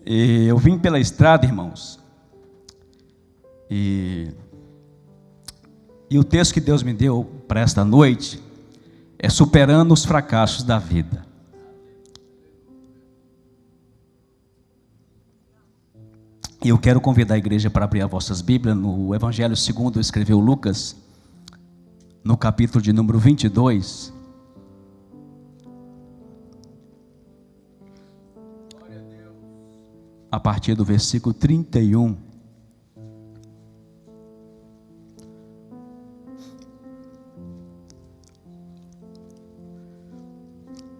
Eu vim pela estrada, irmãos, e o texto que Deus me deu para esta noite é superando os fracassos da vida. E eu quero convidar a igreja para abrir as vossas Bíblias no Evangelho segundo escreveu Lucas, no capítulo de número 22. A partir do versículo 31.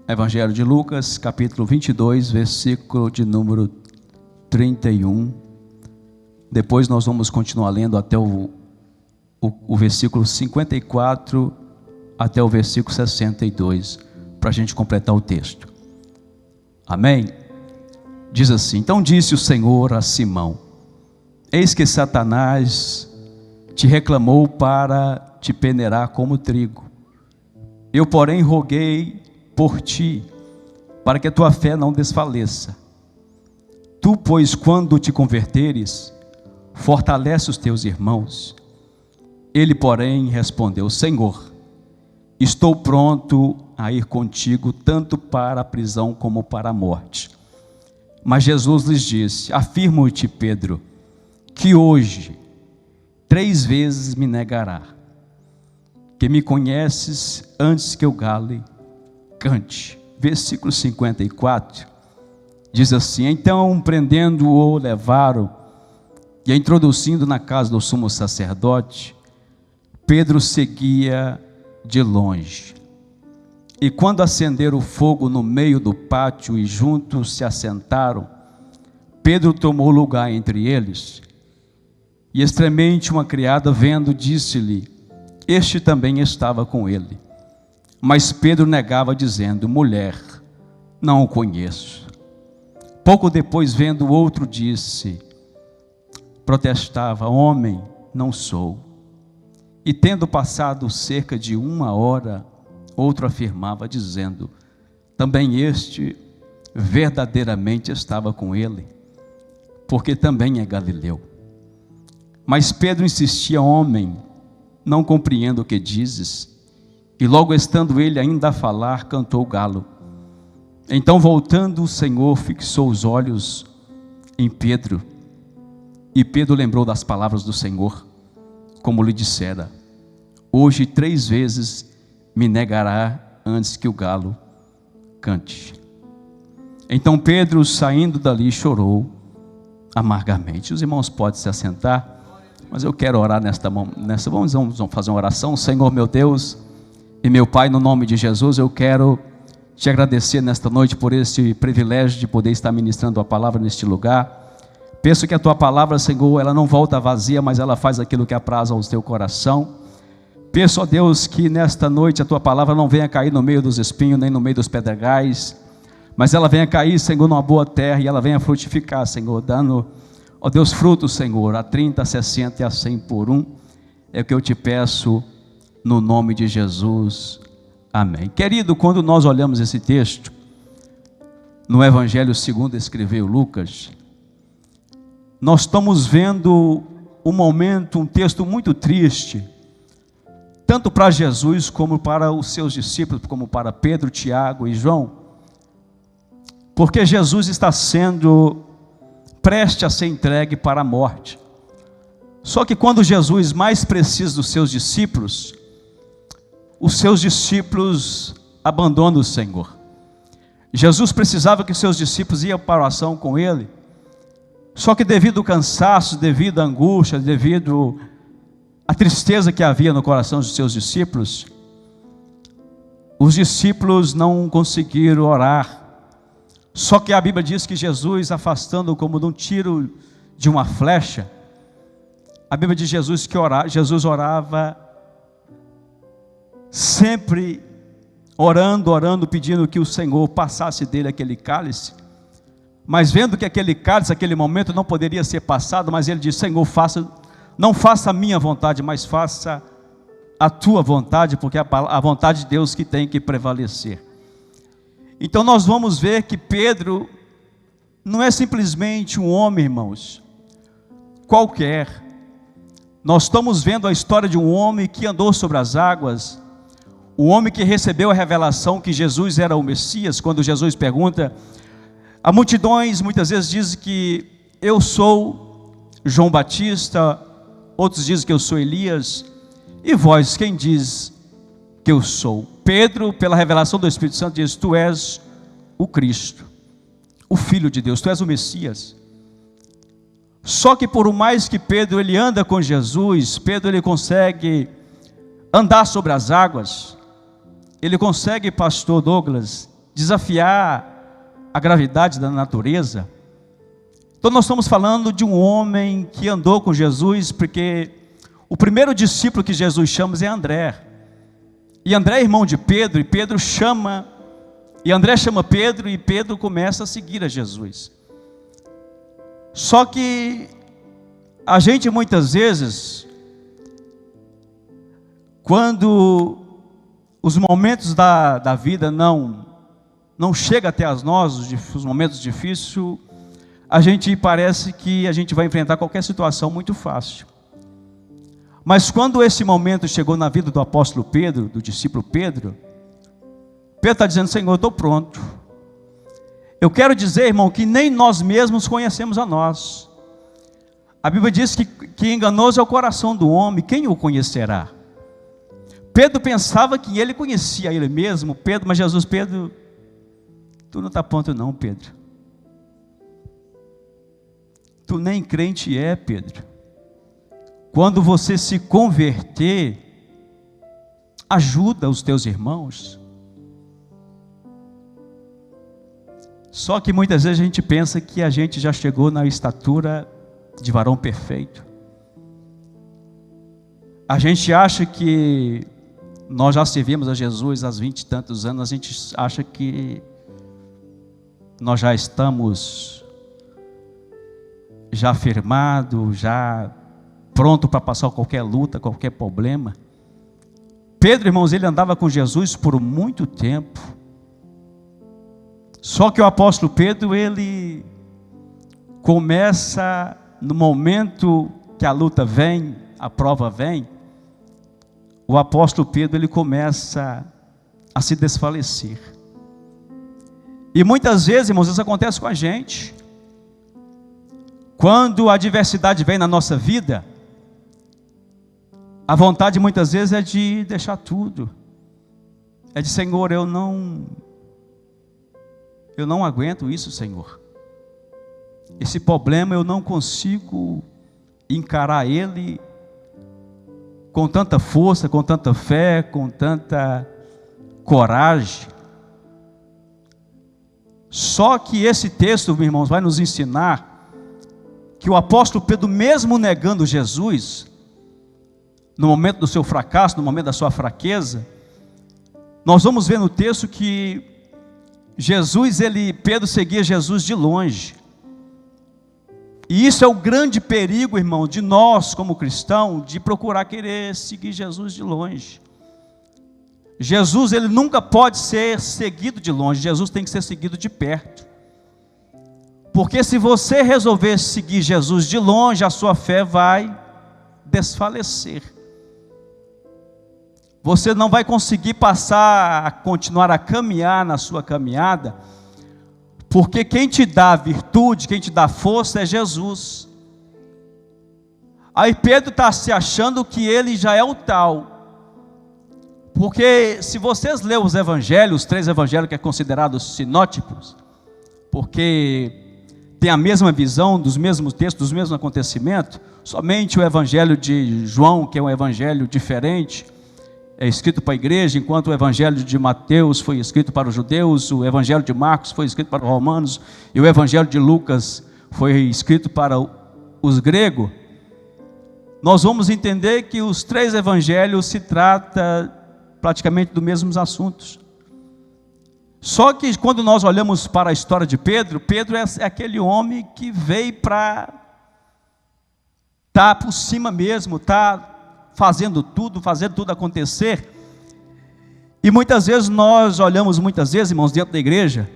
Evangelho de Lucas, capítulo 22, versículo de número 31. Depois nós vamos continuar lendo até o versículo 54 até o versículo 62, para a gente completar o texto. Amém? Diz assim: então disse o Senhor a Simão: eis que Satanás te reclamou para te peneirar como trigo. Eu, porém, roguei por ti, para que a tua fé não desfaleça. Tu, pois, quando te converteres, fortalece os teus irmãos. Ele, porém, respondeu: Senhor, estou pronto a ir contigo, tanto para a prisão como para a morte. Mas Jesus lhes disse: afirmo-te, Pedro, que hoje 3 vezes me negará, que me conheces antes que o galo cante. Versículo 54 diz assim: então, prendendo-o, levaram e introduzindo na casa do sumo sacerdote, Pedro seguia de longe. E quando acenderam o fogo no meio do pátio e juntos se assentaram, Pedro tomou lugar entre eles. E estrememente uma criada, vendo, disse-lhe: este também estava com ele. Mas Pedro negava, dizendo: mulher, não o conheço. Pouco depois, vendo o outro, protestava: homem, não sou. E tendo passado cerca de 1 hora, outro afirmava, dizendo: também este verdadeiramente estava com ele, porque também é galileu. Mas Pedro insistia: homem, não compreendo o que dizes. E logo estando ele ainda a falar, cantou o galo. Então, voltando, o Senhor fixou os olhos em Pedro, e Pedro lembrou das palavras do Senhor, como lhe dissera: hoje 3 vezes me negará antes que o galo cante. Então Pedro, saindo dali, chorou amargamente. Os irmãos podem se assentar, mas eu quero orar vamos fazer uma oração. Senhor meu Deus e meu Pai, no nome de Jesus, eu quero te agradecer nesta noite por esse privilégio de poder estar ministrando a palavra neste lugar. Peço que a tua palavra, Senhor, ela não volta vazia, mas ela faz aquilo que apraz ao teu coração. Peço a Deus que nesta noite a tua palavra não venha cair no meio dos espinhos, nem no meio dos pedregais, mas ela venha cair, Senhor, numa boa terra, e ela venha frutificar, Senhor, dando, ó Deus, frutos, Senhor, a 30, a 60 e a 100 por 1, é o que eu te peço, no nome de Jesus, amém. Querido, quando nós olhamos esse texto, no Evangelho segundo escreveu Lucas, nós estamos vendo um texto muito triste, tanto para Jesus, como para os seus discípulos, como para Pedro, Tiago e João, porque Jesus está sendo prestes a ser entregue para a morte. Só que quando Jesus mais precisa dos seus discípulos, os seus discípulos abandonam o Senhor. Jesus precisava que os seus discípulos iam para a oração com ele, só que devido ao cansaço, devido à angústia, devido à tristeza que havia no coração dos seus discípulos, os discípulos não conseguiram orar. Só que a Bíblia diz que Jesus, afastando como de um tiro de uma flecha, a Bíblia diz que Jesus orava sempre orando, pedindo que o Senhor passasse dele aquele cálice, mas vendo que aquele cálice, aquele momento não poderia ser passado, mas ele disse: Senhor, não faça a minha vontade, mas faça a tua vontade, porque é a vontade de Deus que tem que prevalecer. Então nós vamos ver que Pedro não é simplesmente um homem, irmãos, qualquer. Nós estamos vendo a história de um homem que andou sobre as águas, o homem que recebeu a revelação que Jesus era o Messias. Quando Jesus pergunta, a multidões muitas vezes dizem que eu sou João Batista, outros dizem que eu sou Elias, e vós, quem diz que eu sou? Pedro, pela revelação do Espírito Santo, diz, tu és o Cristo, o Filho de Deus, tu és o Messias. Só que por mais que Pedro ele anda com Jesus, Pedro ele consegue andar sobre as águas, ele consegue, pastor Douglas, desafiar a gravidade da natureza. Então nós estamos falando de um homem que andou com Jesus, porque o primeiro discípulo que Jesus chama é André. E André é irmão de Pedro, e Pedro chama, e André chama Pedro, e Pedro começa a seguir a Jesus. Só que a gente muitas vezes, quando os momentos da vida não chegam até nós, os momentos difíceis, a gente parece que a gente vai enfrentar qualquer situação muito fácil. Mas quando esse momento chegou na vida do apóstolo Pedro, do discípulo Pedro, Pedro está dizendo, Senhor, eu estou pronto. Eu quero dizer, irmão, que nem nós mesmos conhecemos a nós. A Bíblia diz que enganoso é o coração do homem, quem o conhecerá? Pedro pensava que ele conhecia ele mesmo, Pedro, mas Jesus, Pedro, tu não está pronto não, Pedro. Tu nem crente é, Pedro. Quando você se converter, ajuda os teus irmãos. Só que muitas vezes a gente pensa que a gente já chegou na estatura de varão perfeito. A gente acha que nós já servimos a Jesus há 20 e tantos anos, a gente acha que nós já estamos já firmado, já pronto para passar qualquer luta, qualquer problema. Pedro, irmãos, ele andava com Jesus por muito tempo. Só que o apóstolo Pedro, ele começa no momento que a luta vem, a prova vem, o apóstolo Pedro, ele começa a se desfalecer. E muitas vezes, irmãos, isso acontece com a gente. Quando a adversidade vem na nossa vida, a vontade muitas vezes é de deixar tudo. É de, Senhor, eu não aguento isso, Senhor. Esse problema eu não consigo encarar ele com tanta força, com tanta fé, com tanta coragem. Só que esse texto, meus irmãos, vai nos ensinar que o apóstolo Pedro, mesmo negando Jesus, no momento do seu fracasso, no momento da sua fraqueza, nós vamos ver no texto que Pedro seguia Jesus de longe. E isso é o grande perigo, irmão, de nós como cristãos, de procurar querer seguir Jesus de longe. Jesus, ele nunca pode ser seguido de longe, Jesus tem que ser seguido de perto. Porque se você resolver seguir Jesus de longe, a sua fé vai desfalecer. Você não vai conseguir continuar a caminhar na sua caminhada, porque quem te dá virtude, quem te dá força é Jesus. Aí Pedro está se achando que ele já é o tal, porque se vocês lerem os evangelhos, os 3 evangelhos que é considerados sinóticos, porque tem a mesma visão, dos mesmos textos, dos mesmos acontecimentos, somente o evangelho de João, que é um evangelho diferente, é escrito para a igreja, enquanto o evangelho de Mateus foi escrito para os judeus, o evangelho de Marcos foi escrito para os romanos, e o evangelho de Lucas foi escrito para os gregos. Nós vamos entender que os 3 evangelhos se tratam praticamente dos mesmos assuntos. Só que quando nós olhamos para a história de Pedro, Pedro é aquele homem que veio para estar por cima mesmo, está fazendo tudo acontecer. E muitas vezes nós olhamos, irmãos, dentro da igreja,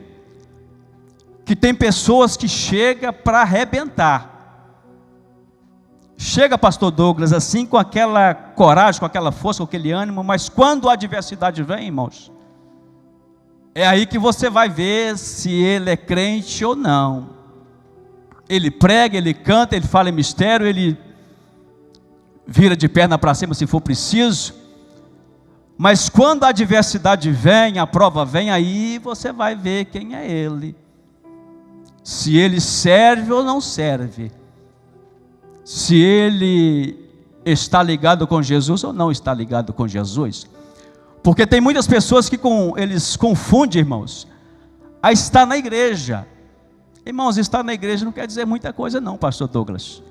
que tem pessoas que chegam para arrebentar. Chega, pastor Douglas, assim com aquela coragem, com aquela força, com aquele ânimo, mas quando a adversidade vem, irmãos, é aí que você vai ver se ele é crente ou não. Ele prega, ele canta, ele fala em mistério, ele vira de perna para cima se for preciso, mas quando a adversidade vem, a prova vem, aí você vai ver quem é ele, se ele serve ou não serve, se ele está ligado com Jesus ou não está ligado com Jesus. Porque tem muitas pessoas que eles confundem, irmãos, a estar na igreja. Irmãos, estar na igreja não quer dizer muita coisa não, pastor Douglas.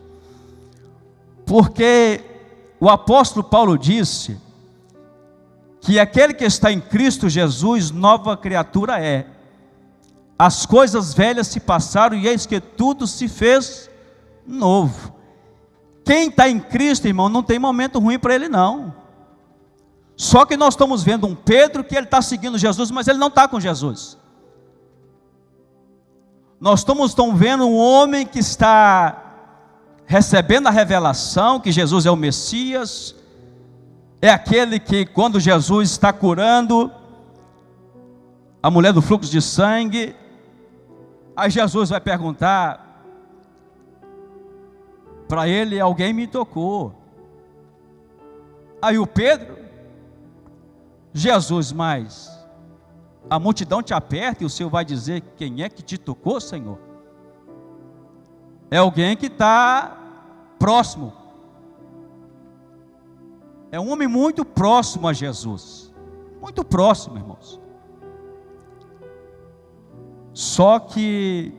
Porque o apóstolo Paulo disse que aquele que está em Cristo Jesus, nova criatura é. As coisas velhas se passaram e eis que tudo se fez novo. Quem está em Cristo, irmão, não tem momento ruim para ele não. Só que nós estamos vendo um Pedro que ele está seguindo Jesus, mas ele não está com Jesus. Nós estamos vendo um homem que está recebendo a revelação que Jesus é o Messias, é aquele que quando Jesus está curando a mulher do fluxo de sangue, aí Jesus vai perguntar para ele: alguém me tocou. Aí o Pedro: Jesus, mas a multidão te aperta e o Senhor vai dizer quem é que te tocou, Senhor? É alguém que está próximo, é um homem muito próximo a Jesus, muito próximo, irmãos. Só que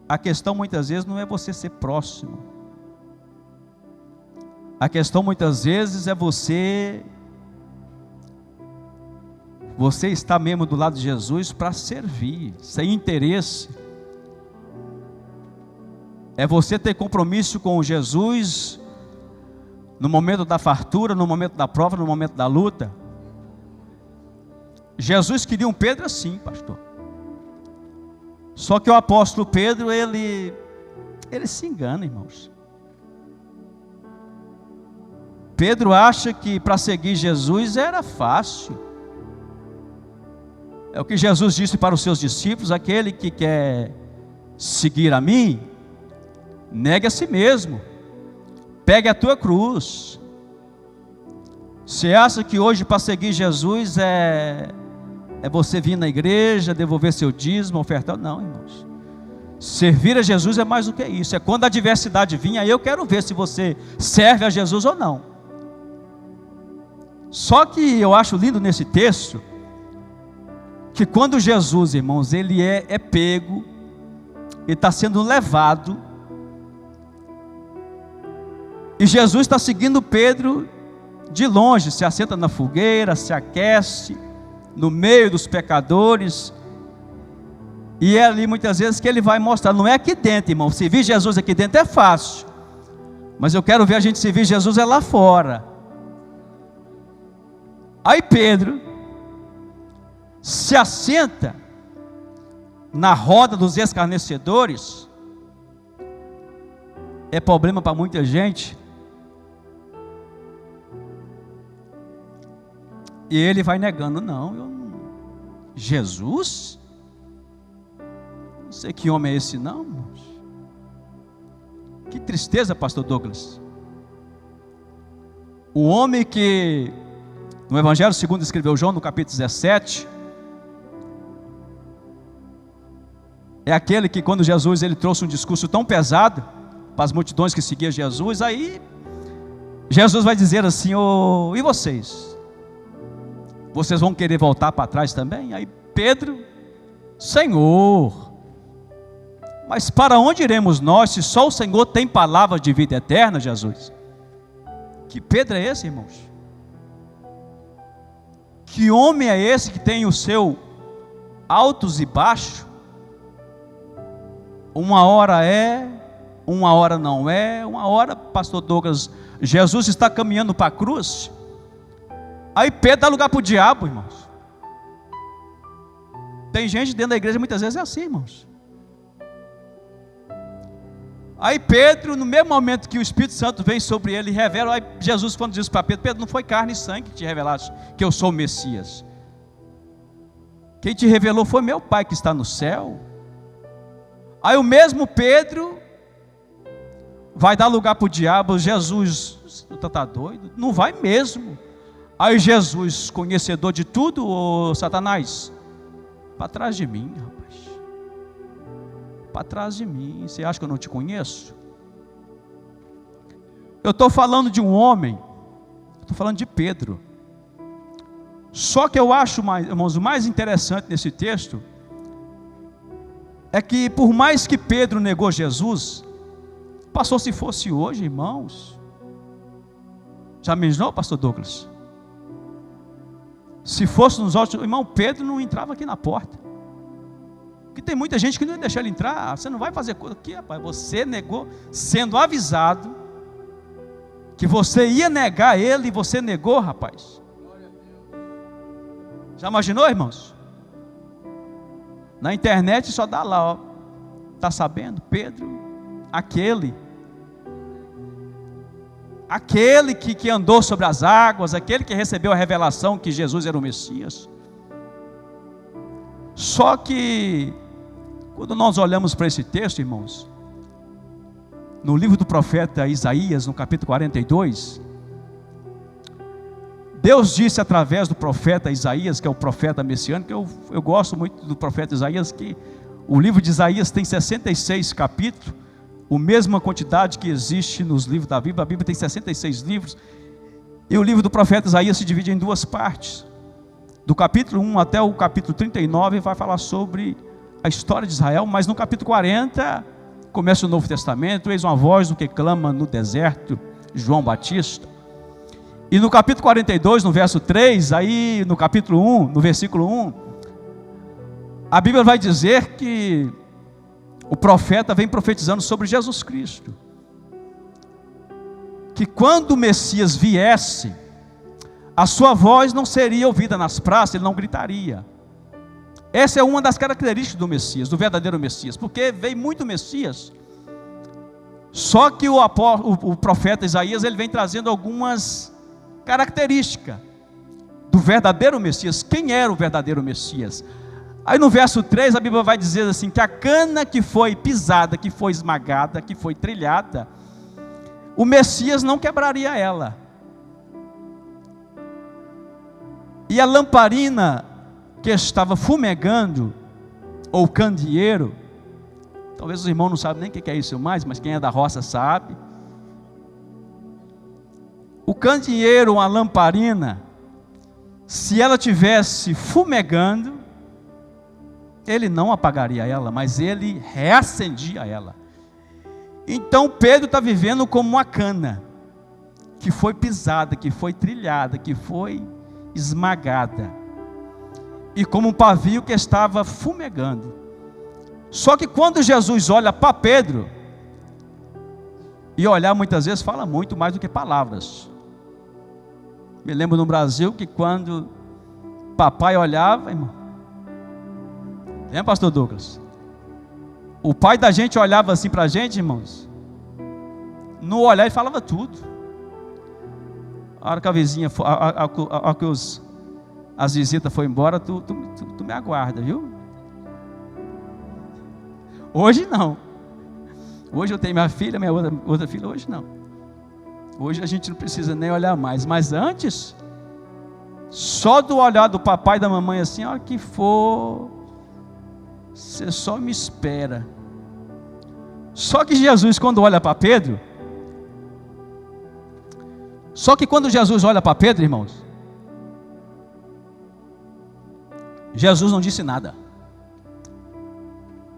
a questão muitas vezes não é você ser próximo, a questão muitas vezes é você está mesmo do lado de Jesus para servir, sem interesse. É você ter compromisso com Jesus no momento da fartura, no momento da prova, no momento da luta. Jesus queria um Pedro assim, pastor. Só que o apóstolo Pedro, ele se engana, irmãos. Pedro acha que para seguir Jesus era fácil. É o que Jesus disse para os seus discípulos: aquele que quer seguir a mim, negue a si mesmo, pegue a tua cruz. Você acha que hoje para seguir Jesus é você vir na igreja, devolver seu dízimo, ofertar? Não, irmãos. Servir a Jesus é mais do que isso. É quando a adversidade vir, aí eu quero ver se você serve a Jesus ou não. Só que eu acho lindo nesse texto que quando Jesus, irmãos, ele é pego, ele está sendo levado, e Jesus está seguindo Pedro de longe, se assenta na fogueira, se aquece no meio dos pecadores, e é ali muitas vezes que ele vai mostrar. Não é aqui dentro, irmão. Servir Jesus aqui dentro é fácil, mas eu quero ver a gente servir Jesus é lá fora. Aí Pedro se assenta na roda dos escarnecedores. É problema para muita gente. E ele vai negando: não, Jesus? Não sei que homem é esse não, irmãos. Que tristeza, pastor Douglas. O homem que no Evangelho segundo escreveu João, no capítulo 17, é aquele que quando Jesus ele trouxe um discurso tão pesado para as multidões que seguiam Jesus, aí Jesus vai dizer assim: e vocês? Vocês vão querer voltar para trás também? Aí Pedro: Senhor, mas para onde iremos nós, se só o Senhor tem palavra de vida eterna, Jesus? Que Pedro é esse, irmãos? Que homem é esse que tem o seu altos e baixos? Uma hora é, uma hora não é, uma hora, pastor Douglas, Jesus está caminhando para a cruz, aí Pedro dá lugar para o diabo, irmãos. Tem gente dentro da igreja muitas vezes é assim, irmãos. Aí Pedro, no mesmo momento que o Espírito Santo vem sobre ele e revela, aí Jesus quando diz para Pedro: Pedro, não foi carne e sangue que te revelaste que eu sou o Messias. Quem te revelou foi meu Pai que está no céu. Aí o mesmo Pedro vai dar lugar para o diabo. Jesus, tu está doido? Não vai mesmo. Aí Jesus, conhecedor de tudo, ô Satanás, para trás de mim, rapaz. Para trás de mim. Você acha que eu não te conheço? Eu estou falando de um homem, estou falando de Pedro. Só que eu acho, irmãos, o mais interessante nesse texto é que por mais que Pedro negou Jesus, passou se fosse hoje, irmãos. Já imaginou, pastor Douglas? Se fosse nos outros, irmão, Pedro não entrava aqui na porta. Porque tem muita gente que não ia deixar ele entrar. Você não vai fazer coisa aqui, rapaz. Você negou, sendo avisado que você ia negar ele, e você negou, rapaz. Já imaginou, irmãos? Na internet só dá lá, ó. Está sabendo? Pedro, aquele que andou sobre as águas, aquele que recebeu a revelação que Jesus era o Messias. Só que, quando nós olhamos para esse texto, irmãos, no livro do profeta Isaías, no capítulo 42, Deus disse através do profeta Isaías, que é o profeta messiânico, eu gosto muito do profeta Isaías, que o livro de Isaías tem 66 capítulos, a mesma quantidade que existe nos livros da Bíblia. A Bíblia tem 66 livros, e o livro do profeta Isaías se divide em duas partes. Do capítulo 1 até o capítulo 39 vai falar sobre a história de Israel, mas no capítulo 40 começa o Novo Testamento. Eis uma voz do que clama no deserto, João Batista. E no capítulo 42, no verso 3, aí no capítulo 1, no versículo 1, a Bíblia vai dizer que o profeta vem profetizando sobre Jesus Cristo, que quando o Messias viesse, a sua voz não seria ouvida nas praças, ele não gritaria. Essa é uma das características do Messias, do verdadeiro Messias, porque veio muito Messias, só que o profeta Isaías, ele vem trazendo algumas características do verdadeiro Messias. Quem era o verdadeiro Messias? Aí no verso 3 a Bíblia vai dizer assim, que a cana que foi pisada, que foi esmagada, que foi trilhada, o Messias não quebraria ela. E a lamparina que estava fumegando, ou candeeiro, talvez os irmãos não sabem nem o que é isso mais, mas quem é da roça sabe. O candeeiro, uma lamparina, se ela tivesse fumegando, ele não apagaria ela, mas ele reacendia ela. Então Pedro está vivendo como uma cana, que foi pisada, que foi trilhada, que foi esmagada, e como um pavio que estava fumegando. Só que quando Jesus olha para Pedro, e olhar muitas vezes fala muito mais do que palavras. Me lembro no Brasil que quando papai olhava, irmão, lembra, pastor Douglas? O pai da gente olhava assim para a gente, irmãos, no olhar ele falava tudo. A hora que a vizinha, a que as visitas foram embora, tu me aguarda, viu? Hoje não. Hoje eu tenho minha filha, minha outra filha, hoje não. Hoje a gente não precisa nem olhar mais, mas antes, só do olhar do papai e da mamãe assim, a hora que for, você só me espera. Só que Jesus, quando olha para Pedro, irmãos, Jesus não disse nada.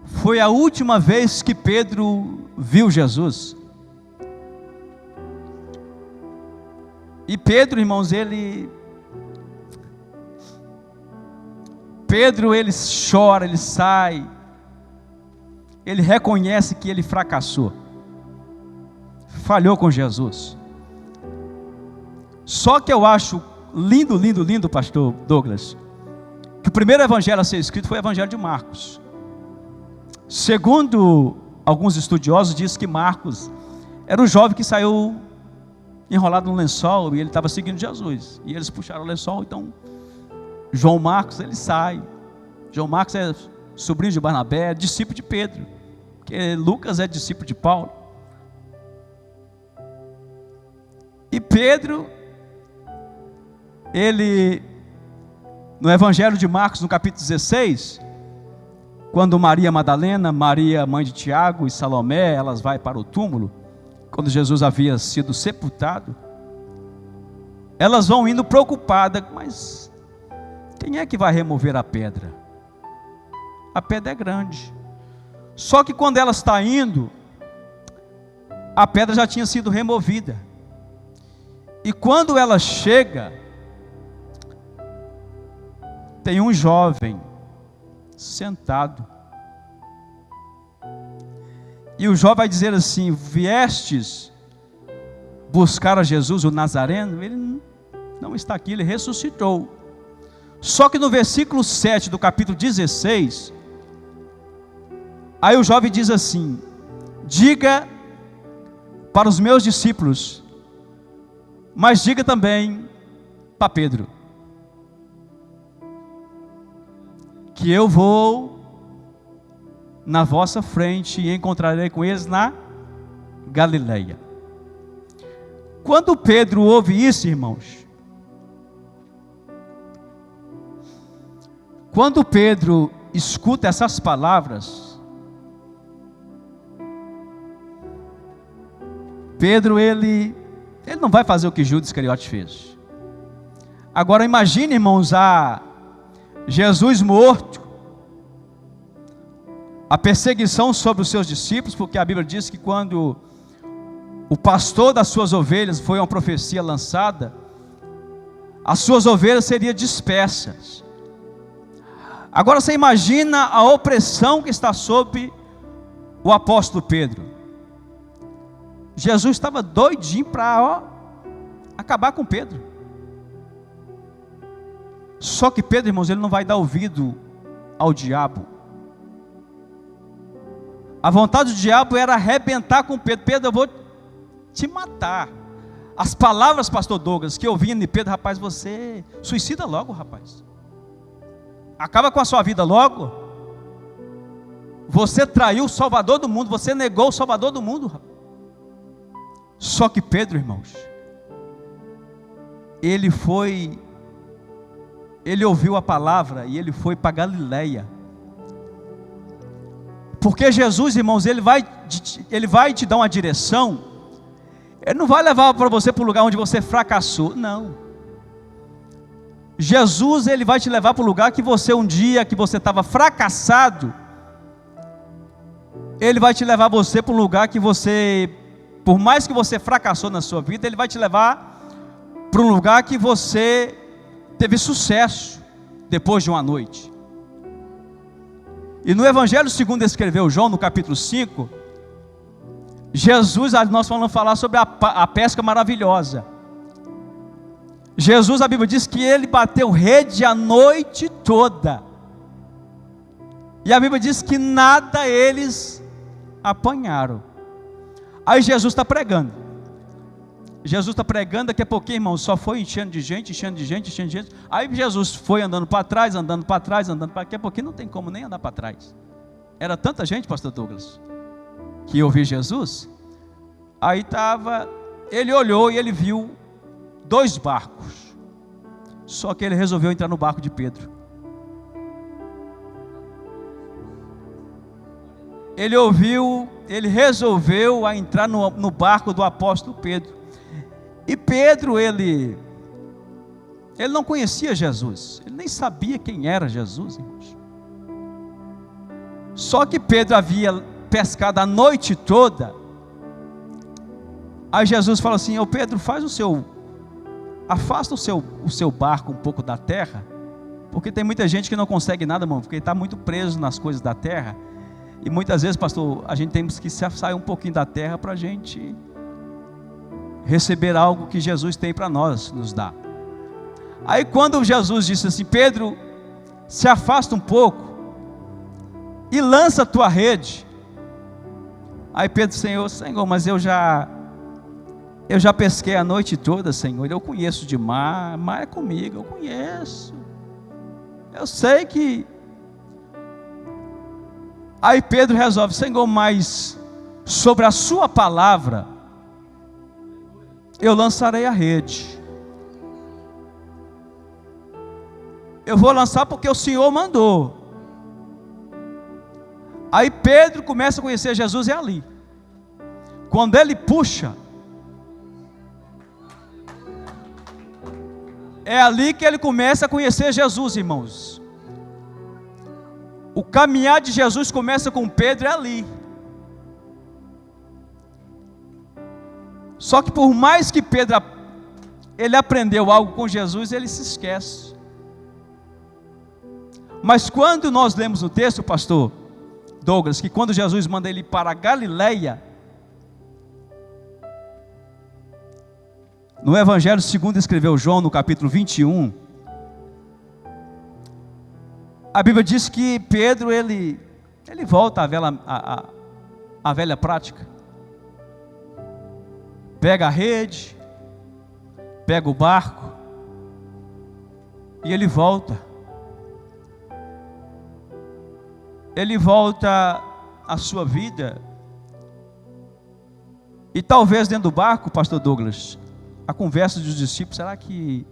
Foi a última vez que Pedro viu Jesus. E Pedro, irmãos, ele chora, ele sai, ele reconhece que ele fracassou, falhou com Jesus. Só que eu acho lindo, lindo, lindo, pastor Douglas, que o primeiro evangelho a ser escrito foi o evangelho de Marcos. Segundo alguns estudiosos dizem que Marcos era o jovem que saiu enrolado no lençol e ele estava seguindo Jesus. E eles puxaram o lençol, então João Marcos, ele sai. João Marcos é sobrinho de Barnabé, é discípulo de Pedro, porque Lucas é discípulo de Paulo. E Pedro, ele, no Evangelho de Marcos, no capítulo 16, quando Maria Madalena, Maria, mãe de Tiago e Salomé, elas vão para o túmulo, quando Jesus havia sido sepultado, elas vão indo preocupadas, mas quem é que vai remover a pedra? A pedra é grande. Só que quando ela está indo, a pedra já tinha sido removida. E quando ela chega, tem um jovem sentado. E o jovem vai dizer assim: viestes buscar a Jesus, o Nazareno? Ele não está aqui, ele ressuscitou. Só que no versículo 7 do capítulo 16, aí o jovem diz assim: diga para os meus discípulos, mas diga também para Pedro, que eu vou na vossa frente e encontrarei com eles na Galileia. Quando Pedro ouve isso, irmãos, quando Pedro escuta essas palavras, Pedro, ele não vai fazer o que Judas Iscariote fez. Agora imagine, irmãos, Jesus morto, a perseguição sobre os seus discípulos, porque a Bíblia diz que quando o pastor das suas ovelhas foi uma profecia lançada, as suas ovelhas seriam dispersas. Agora você imagina a opressão que está sobre o apóstolo Pedro. Jesus estava doidinho para acabar com Pedro. Só que Pedro, irmãos, ele não vai dar ouvido ao diabo. A vontade do diabo era arrebentar com Pedro. Pedro, eu vou te matar. As palavras, pastor Douglas, que eu vi em Pedro: rapaz, você suicida logo, rapaz. Acaba com a sua vida logo. Você traiu o Salvador do mundo, você negou o Salvador do mundo, rapaz. Só que Pedro, irmãos, ele ouviu a palavra e ele foi para Galileia. Porque Jesus, irmãos, ele vai te dar uma direção. Ele não vai levar para você para o lugar onde você fracassou, não. Jesus, ele vai te levar para o lugar que você, um dia que você estava fracassado, ele vai te levar você para um lugar que você, por mais que você fracassou na sua vida, ele vai te levar para um lugar que você teve sucesso depois de uma noite. E no Evangelho segundo escreveu João, no capítulo 5, Jesus, nós vamos falar sobre a pesca maravilhosa. Jesus, a Bíblia diz que ele bateu rede a noite toda. E a Bíblia diz que nada eles apanharam. Aí Jesus está pregando. Daqui a pouquinho, irmão, só foi enchendo de gente. Aí Jesus foi andando para trás, daqui a pouquinho não tem como nem andar para trás. Era tanta gente, pastor Douglas, que ouviu Jesus. Aí ele olhou e ele viu 2 barcos. Só que ele resolveu entrar no barco de Pedro. Ele resolveu entrar no barco do apóstolo Pedro. E Pedro, ele não conhecia Jesus, ele nem sabia quem era Jesus, irmãos. Só que Pedro havia pescado a noite toda. Aí Jesus fala assim: ô Pedro, afasta o seu barco um pouco da terra, porque tem muita gente que não consegue nada, irmão, porque está muito preso nas coisas da terra. E muitas vezes, pastor, a gente tem que sair um pouquinho da terra para a gente receber algo que Jesus tem para nós, nos dá. Aí quando Jesus disse assim: Pedro, se afasta um pouco e lança a tua rede. Aí Pedro, Senhor, mas eu já pesquei a noite toda, Senhor, eu conheço de mar é comigo, eu conheço, eu sei que... Aí Pedro resolve, Senhor, mas sobre a sua palavra, eu lançarei a rede. Eu vou lançar porque o Senhor mandou. Aí Pedro começa a conhecer Jesus, é ali. Quando ele puxa, é ali que ele começa a conhecer Jesus, irmãos. O caminhar de Jesus começa com Pedro, é ali. Só que por mais que Pedro ele aprendeu algo com Jesus, ele se esquece. Mas quando nós lemos o texto, pastor Douglas, que quando Jesus manda ele ir para a Galileia, no Evangelho segundo escreveu João, no capítulo 21, a Bíblia diz que Pedro, ele volta à velha prática. Pega a rede, pega o barco, e ele volta. Ele volta à sua vida. E talvez dentro do barco, pastor Douglas, a conversa dos discípulos, será que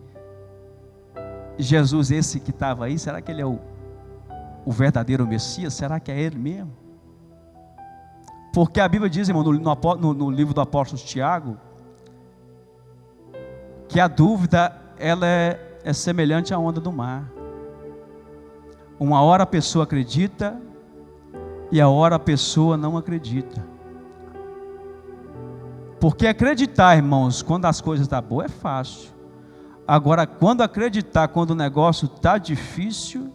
Jesus, esse que estava aí, será que ele é o verdadeiro Messias? Será que é ele mesmo? Porque a Bíblia diz, irmão, no livro do apóstolo Tiago, que a dúvida, ela é semelhante à onda do mar. Uma hora a pessoa acredita, e a hora a pessoa não acredita. Porque acreditar, irmãos, quando as coisas estão boas é fácil. Agora, quando acreditar, quando o negócio está difícil,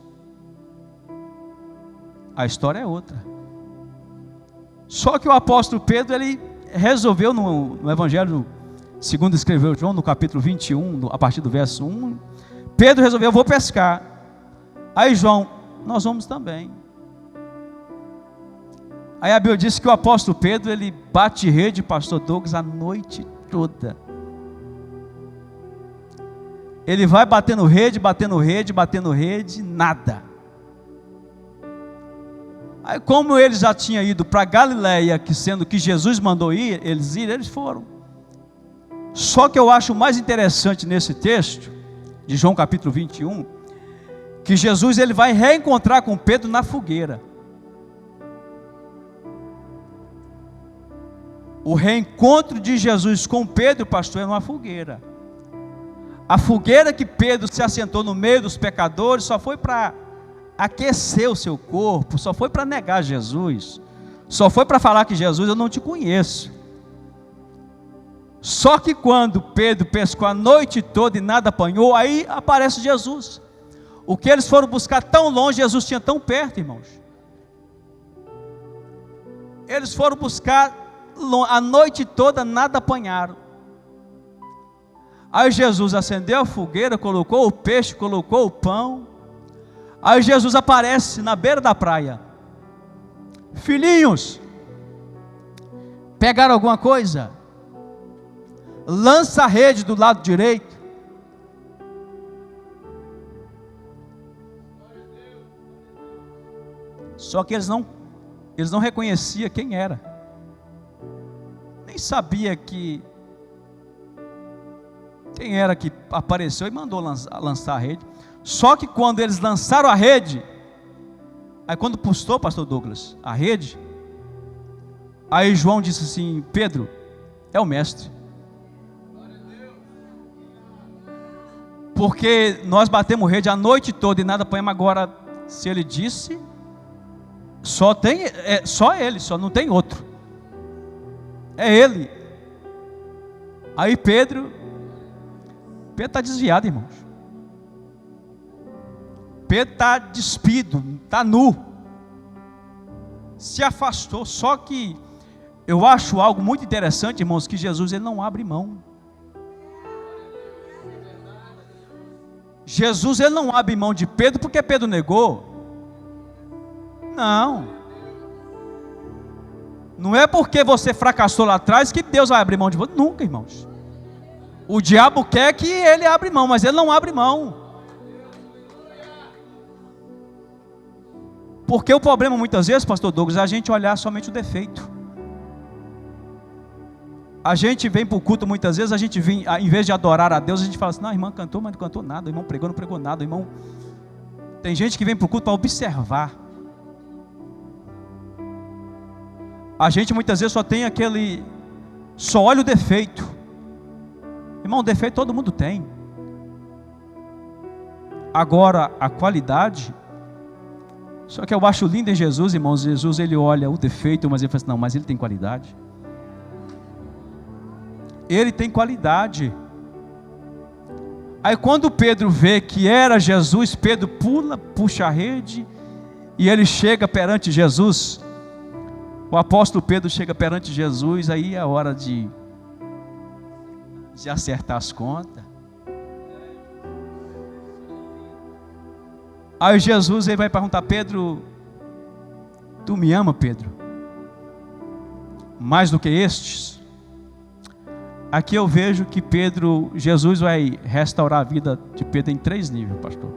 a história é outra. Só que o apóstolo Pedro, ele resolveu no Evangelho, segundo escreveu João, no capítulo 21, a partir do verso 1, Pedro resolveu, eu vou pescar. Aí João, nós vamos também. Aí a Bíblia diz que o apóstolo Pedro, ele bate rede, pastor Douglas, a noite toda. Ele vai batendo rede, nada. Aí como eles já tinham ido para Galileia, que sendo que Jesus mandou ir, eles foram. Só que eu acho mais interessante nesse texto, de João capítulo 21, que Jesus ele vai reencontrar com Pedro na fogueira. O reencontro de Jesus com Pedro, pastor, é numa fogueira. A fogueira que Pedro se assentou no meio dos pecadores só foi para aquecer o seu corpo, só foi para negar Jesus, só foi para falar que Jesus, eu não te conheço. Só que quando Pedro pescou a noite toda e nada apanhou, aí aparece Jesus. O que eles foram buscar tão longe, Jesus tinha tão perto, irmãos. Eles foram buscar a noite toda, nada apanharam. Aí Jesus acendeu a fogueira, colocou o peixe, colocou o pão. Aí Jesus aparece na beira da praia. Filhinhos, pegaram alguma coisa? Lança a rede do lado direito. Só que eles não reconheciam quem era. Nem sabia quem era que apareceu e mandou lançar a rede. Só que quando eles lançaram a rede, aí quando postou, pastor Douglas, a rede, aí João disse assim, Pedro, é o mestre. Porque nós batemos rede a noite toda e nada apanhamos. Agora, se ele disse, só ele, só não tem outro. É ele. Aí Pedro está desviado, irmãos. Pedro está despido, está nu, se afastou. Só que eu acho algo muito interessante, irmãos, que Jesus ele não abre mão. Jesus ele não abre mão de Pedro porque Pedro negou. Não. Não é porque você fracassou lá atrás que Deus vai abrir mão de você. Nunca, irmãos. O diabo quer que ele abra mão, mas ele não abre mão. Porque o problema muitas vezes, pastor Douglas, é a gente olhar somente o defeito. A gente vem para o culto muitas vezes, a gente vem, em vez de adorar a Deus, a gente fala assim, não, a irmã cantou, mas não cantou nada, o irmão pregou, não pregou nada, o irmão... Tem gente que vem para o culto para observar. A gente muitas vezes só olha o defeito. Irmão, defeito todo mundo tem. Agora, a qualidade, só que eu acho lindo em Jesus, irmãos, Jesus ele olha o defeito, mas ele fala assim, não, mas ele tem qualidade. Ele tem qualidade. Aí quando Pedro vê que era Jesus, Pedro puxa a rede, e ele chega perante Jesus. O apóstolo Pedro chega perante Jesus, aí é a hora de acertar as contas. Aí Jesus ele vai perguntar, Pedro, tu me ama, Pedro? Mais do que estes? Aqui eu vejo que Jesus vai restaurar a vida de Pedro em 3 níveis, pastor.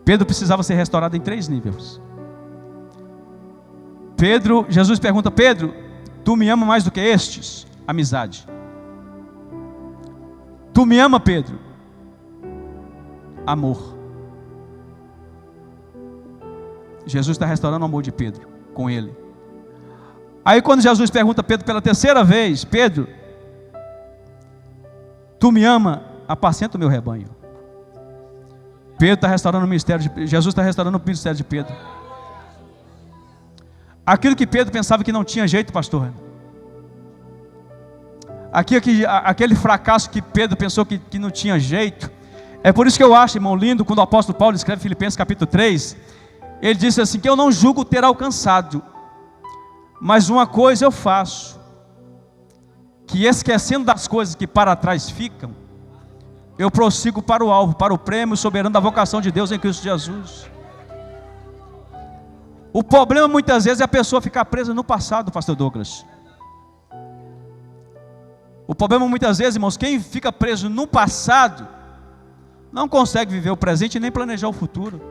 Pedro precisava ser restaurado em 3 níveis. Jesus pergunta, Pedro, tu me ama mais do que estes? Amizade. Tu me ama, Pedro? Amor. Jesus está restaurando o amor de Pedro com ele. Aí quando Jesus pergunta a Pedro pela 3ª vez, Pedro, tu me ama? Apacenta o meu rebanho. Pedro está restaurando o ministério Jesus está restaurando o ministério de Pedro. Aquilo que Pedro pensava que não tinha jeito, pastor. Aquele fracasso que Pedro pensou que não tinha jeito. É por isso que eu acho, irmão, lindo, quando o apóstolo Paulo escreve Filipenses capítulo 3, ele disse assim, que eu não julgo ter alcançado, mas uma coisa eu faço, que esquecendo das coisas que para trás ficam, eu prossigo para o alvo, para o prêmio soberano da vocação de Deus em Cristo Jesus. O problema muitas vezes é a pessoa ficar presa no passado, pastor Douglas. O problema muitas vezes, irmãos, quem fica preso no passado, não consegue viver o presente e nem planejar o futuro.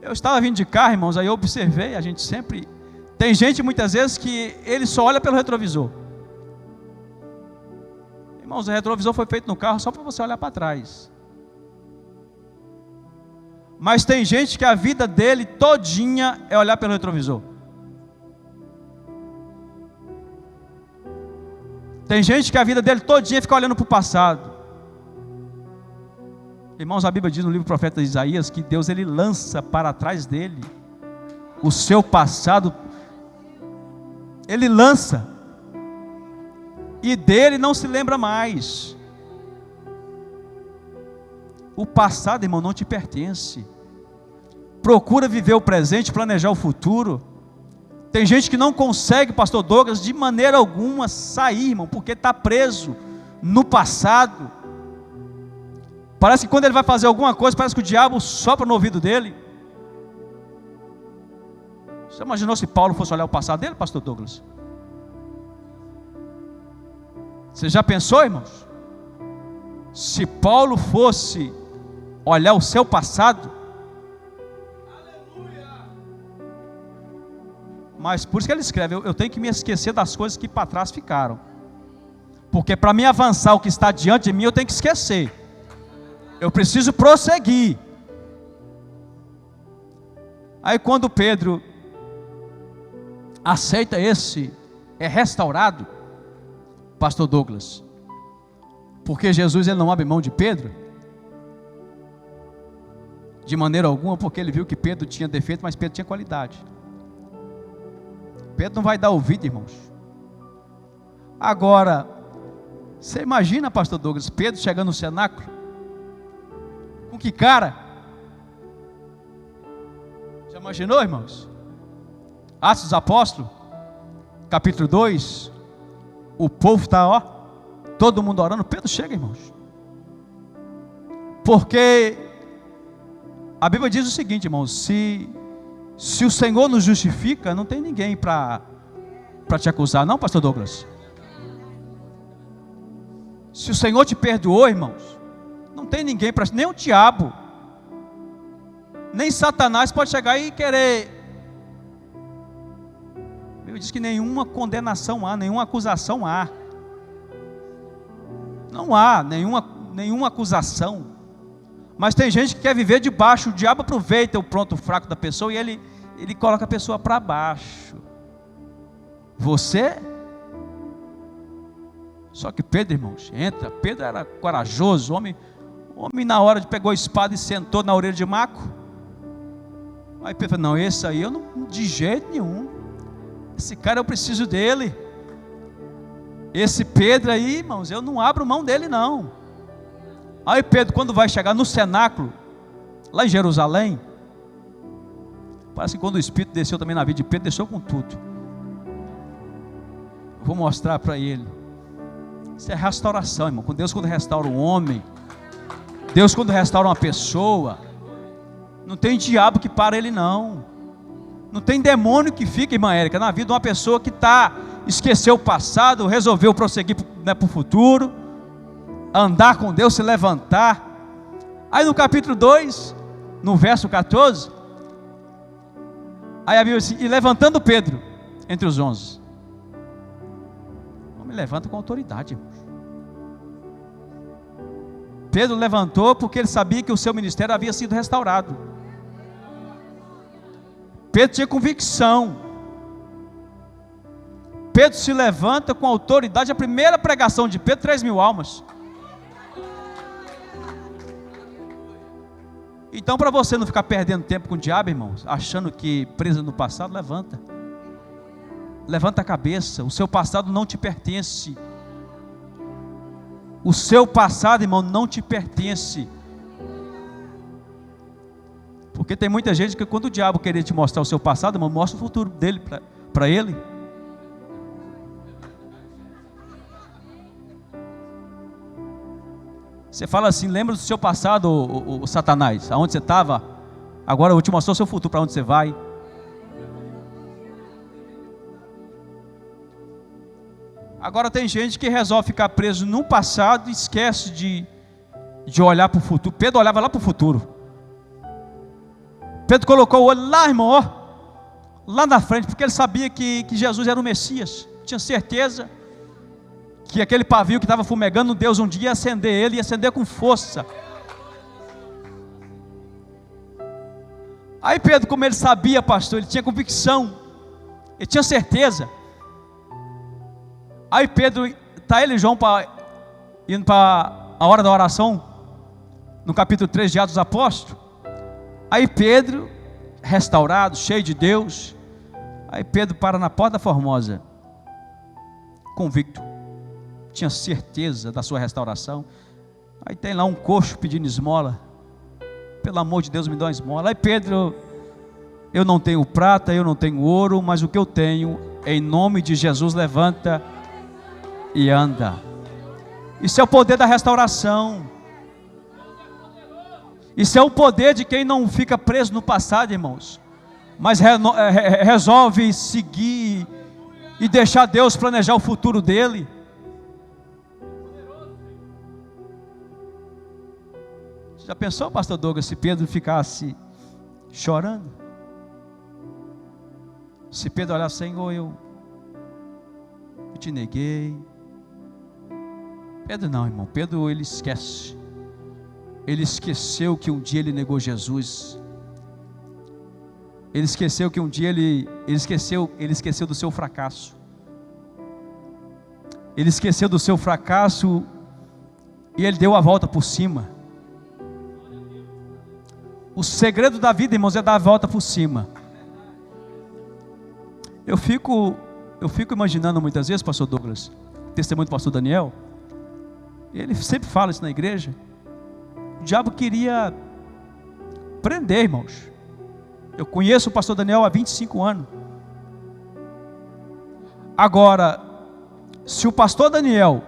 Eu estava vindo de carro, irmãos, aí eu observei, a gente sempre... Tem gente muitas vezes que ele só olha pelo retrovisor. Irmãos, o retrovisor foi feito no carro só para você olhar para trás. Mas tem gente que a vida dele todinha é olhar pelo retrovisor. Tem gente que a vida dele todinha fica olhando para o passado. Irmãos, a Bíblia diz no livro do profeta Isaías que Deus ele lança para trás dele o seu passado. Ele lança e dele não se lembra mais. O passado, irmão, não te pertence. Procura viver o presente, planejar o futuro. Tem gente que não consegue, pastor Douglas, de maneira alguma sair, irmão, porque está preso no passado. Parece que quando ele vai fazer alguma coisa, parece que o diabo sopra no ouvido dele. Você imaginou se Paulo fosse olhar o passado dele, pastor Douglas? Você já pensou, irmãos? Se Paulo fosse olhar o seu passado, mas por isso que ele escreve, eu tenho que me esquecer das coisas que para trás ficaram, porque para mim avançar o que está diante de mim, eu tenho que esquecer, eu preciso prosseguir. Aí quando Pedro aceita é restaurado, pastor Douglas, porque Jesus ele não abre mão de Pedro, de maneira alguma, porque ele viu que Pedro tinha defeito, mas Pedro tinha qualidade. Pedro não vai dar ouvido, irmãos. Agora, você imagina, pastor Douglas, Pedro chegando no cenáculo, com que cara? Já imaginou, irmãos? Atos dos Apóstolos, capítulo 2, o povo está, todo mundo orando, Pedro chega, irmãos. Porque a Bíblia diz o seguinte, irmãos, Se o Senhor nos justifica, não tem ninguém para te acusar, não, pastor Douglas? Se o Senhor te perdoou, irmãos, não tem ninguém para, nem o diabo, nem Satanás pode chegar e querer. Ele diz que nenhuma condenação há, nenhuma acusação há. Não há nenhuma acusação. Mas tem gente que quer viver debaixo, o diabo aproveita o ponto fraco da pessoa e ele coloca a pessoa para baixo. Você? Só que Pedro, irmãos, entra. Pedro era corajoso, homem na hora de pegou a espada e sentou na orelha de Maco. Aí Pedro falou, não, esse aí eu não, de jeito nenhum. Esse cara eu preciso dele. Esse Pedro aí, irmãos, eu não abro mão dele não. Aí Pedro, quando vai chegar no cenáculo, lá em Jerusalém, parece que quando o Espírito desceu também na vida de Pedro, desceu com tudo. Eu vou mostrar para ele. Isso é restauração, irmão. Com Deus, quando restaura um homem, Deus quando restaura uma pessoa, não tem diabo que para ele não. Não tem demônio que fica, irmã Érica, na vida de uma pessoa que esqueceu o passado, resolveu prosseguir para o futuro, andar com Deus, se levantar. Aí no capítulo 2, no verso 14, aí a Bíblia diz assim, e levantando Pedro entre os 11. O homem levanta com autoridade, irmãos. Pedro levantou porque ele sabia que o seu ministério havia sido restaurado. Pedro tinha convicção. Pedro se levanta com autoridade. A primeira pregação de Pedro, 3.000 almas. Então, para você não ficar perdendo tempo com o diabo, irmãos, achando que preso no passado, levanta. Levanta a cabeça. O seu passado não te pertence. O seu passado, irmão, não te pertence. Porque tem muita gente que quando o diabo querer te mostrar o seu passado, irmão, mostra o futuro dele para ele. Você fala assim, lembra do seu passado, o Satanás, aonde você estava, agora eu vou te mostrar o seu futuro, para onde você vai. Agora tem gente que resolve ficar preso no passado e esquece de olhar para o futuro. Pedro olhava lá para o futuro. Pedro colocou o olho lá, irmão, ó, lá na frente, porque ele sabia que Jesus era o Messias. Tinha certeza que aquele pavio que estava fumegando, Deus um dia ia acender ele, ia acender com força. Aí Pedro, como ele sabia, pastor, ele tinha convicção, ele tinha certeza. Aí Pedro, está ele e João indo para a hora da oração, no capítulo 3 de Atos dos Apóstolos. Aí Pedro, restaurado, cheio de Deus, aí Pedro para na porta da Formosa, convicto, tinha certeza da sua restauração. Aí tem lá um coxo pedindo esmola, pelo amor de Deus me dá uma esmola. Aí Pedro, eu não tenho prata, eu não tenho ouro, mas o que eu tenho, em nome de Jesus, levanta e anda. Isso é o poder da restauração. Isso é o poder de quem não fica preso no passado, irmãos, mas resolve seguir e deixar Deus planejar o futuro dele. Já pensou, pastor Douglas, se Pedro ficasse chorando? Se Pedro olhar, Senhor, eu te neguei. Pedro não, irmão. Pedro, ele esquece. Ele esqueceu que um dia ele negou Jesus. Ele esqueceu que um dia ele esqueceu do seu fracasso. Ele esqueceu do seu fracasso e ele deu a volta por cima. O segredo da vida, irmãos, é dar a volta por cima. Eu fico imaginando muitas vezes, pastor Douglas, testemunho do pastor Daniel, ele sempre fala isso na igreja. O diabo queria prender, irmãos. Eu conheço o pastor Daniel há 25 anos. Agora, se o pastor Daniel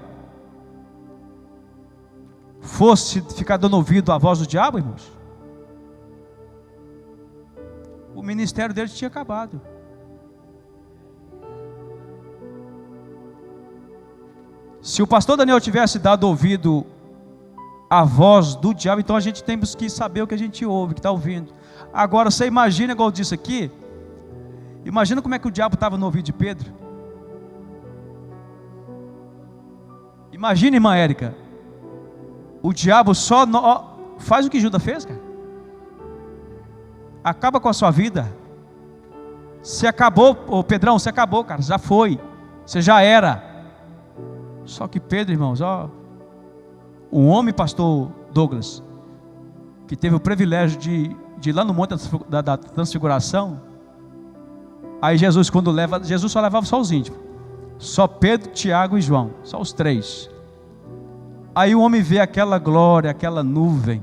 fosse ficar dando ouvido à voz do diabo, irmãos, o ministério dele tinha acabado. Se o pastor Daniel tivesse dado ouvido à voz do diabo, então a gente temos que saber o que a gente ouve, que está ouvindo. Agora você imagina, igual eu disse aqui, imagina como é que o diabo estava no ouvido de Pedro. Imagina, irmã Érica, o diabo só faz o que Judas fez, cara. Acaba com a sua vida. Você acabou, ô Pedrão, você acabou, cara, já foi, você já era. Só que Pedro, irmãos, um homem, pastor Douglas, que teve o privilégio de ir lá no monte da transfiguração. Aí Jesus, quando leva, Jesus só levava só os íntimos, só Pedro, Tiago e João, só os 3. Aí o homem vê aquela glória, aquela nuvem.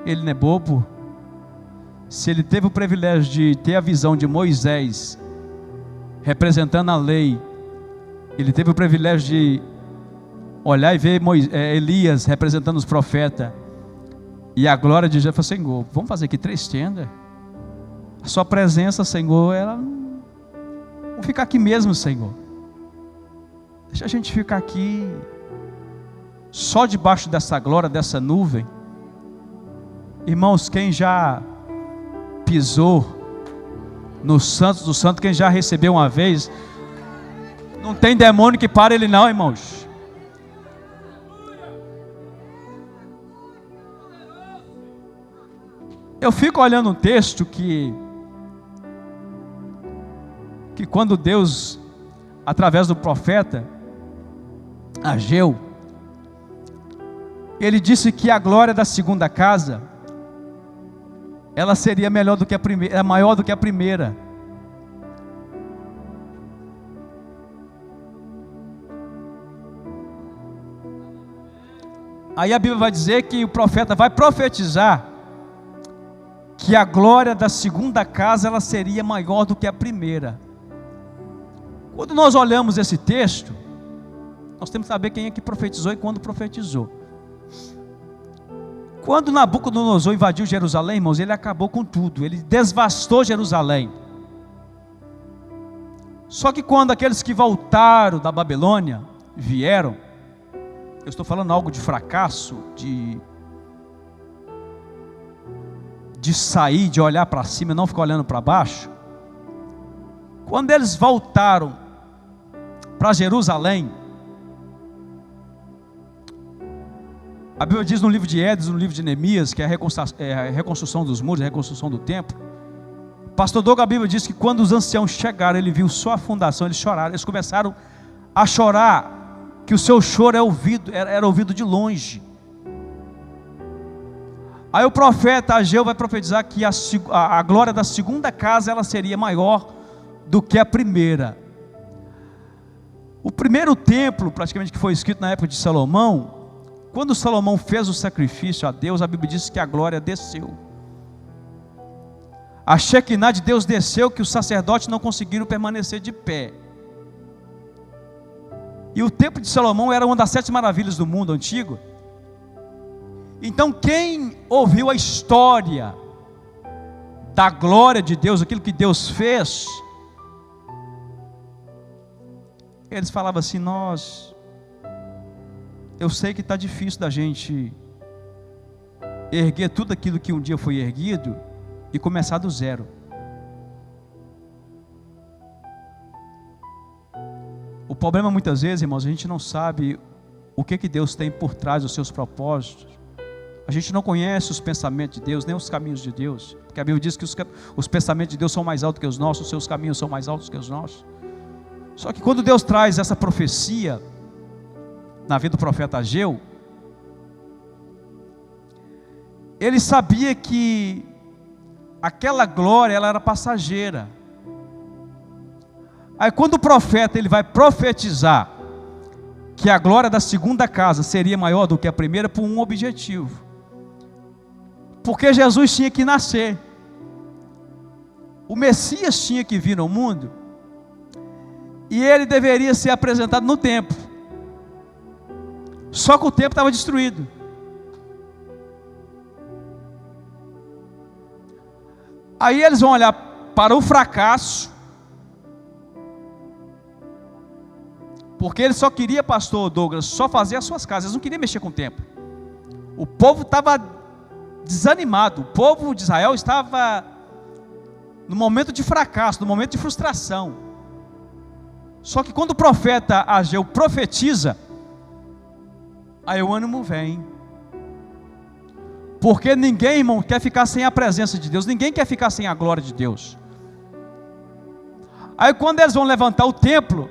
Ele não é bobo. Se ele teve o privilégio de ter a visão de Moisés representando a lei, ele teve o privilégio de olhar e ver Elias representando os profetas, e a glória de Jesus. Falou: Senhor, vamos fazer aqui 3 tendas. A sua presença, Senhor, vamos ficar aqui mesmo, Senhor. Deixa a gente ficar aqui, só debaixo dessa glória, dessa nuvem. Irmãos, quem já pisou no Santos do Santo, quem já recebeu uma vez, não tem demônio que pare ele não, irmãos. Eu fico olhando um texto que quando Deus, através do profeta Ageu, ele disse que a glória da segunda casa, ela seria melhor do que a primeira, maior do que a primeira. Aí a Bíblia vai dizer que o profeta vai profetizar que a glória da segunda casa, ela seria maior do que a primeira. Quando nós olhamos esse texto, nós temos que saber quem é que profetizou e quando profetizou. Quando Nabucodonosor invadiu Jerusalém, irmãos, ele acabou com tudo, ele devastou Jerusalém. Só que quando aqueles que voltaram da Babilônia vieram, eu estou falando algo de fracasso, de sair, de olhar para cima e não ficar olhando para baixo. Quando eles voltaram para Jerusalém, a Bíblia diz no livro de Esdras, no livro de Neemias, que é a reconstrução dos muros, a reconstrução do templo. Pastor Douglas, a Bíblia diz que quando os anciãos chegaram, ele viu só a fundação, eles choraram, eles começaram a chorar, que o seu choro era ouvido de longe. Aí o profeta Ageu vai profetizar que a glória da segunda casa, ela seria maior do que a primeira. O primeiro templo, praticamente, que foi escrito na época de Salomão, quando Salomão fez o sacrifício a Deus, a Bíblia diz que a glória desceu. A Shekinah de Deus desceu, que os sacerdotes não conseguiram permanecer de pé. E o templo de Salomão era uma das 7 maravilhas do mundo antigo. Então quem ouviu a história da glória de Deus, aquilo que Deus fez, eles falavam assim: eu sei que está difícil da gente erguer tudo aquilo que um dia foi erguido e começar do zero. O problema muitas vezes, irmãos, a gente não sabe o que Deus tem por trás dos seus propósitos. A gente não conhece os pensamentos de Deus, nem os caminhos de Deus, porque a Bíblia diz que os pensamentos de Deus são mais altos que os nossos, os seus caminhos são mais altos que os nossos. Só que quando Deus traz essa profecia na vida do profeta Ageu, ele sabia que aquela glória, ela era passageira. Aí quando o profeta ele vai profetizar que a glória da segunda casa seria maior do que a primeira, por um objetivo, porque Jesus tinha que nascer, o Messias tinha que vir ao mundo, e ele deveria ser apresentado no templo. Só que o templo estava destruído. Aí eles vão olhar para o fracasso, porque ele só queria, pastor Douglas, só fazer as suas casas, eles não queriam mexer com o templo. O povo estava desanimado, o povo de Israel estava no momento de fracasso, no momento de frustração. Só que quando o profeta Ageu profetiza, aí o ânimo vem. Porque ninguém, irmão, quer ficar sem a presença de Deus, ninguém quer ficar sem a glória de Deus. Aí quando eles vão levantar o templo,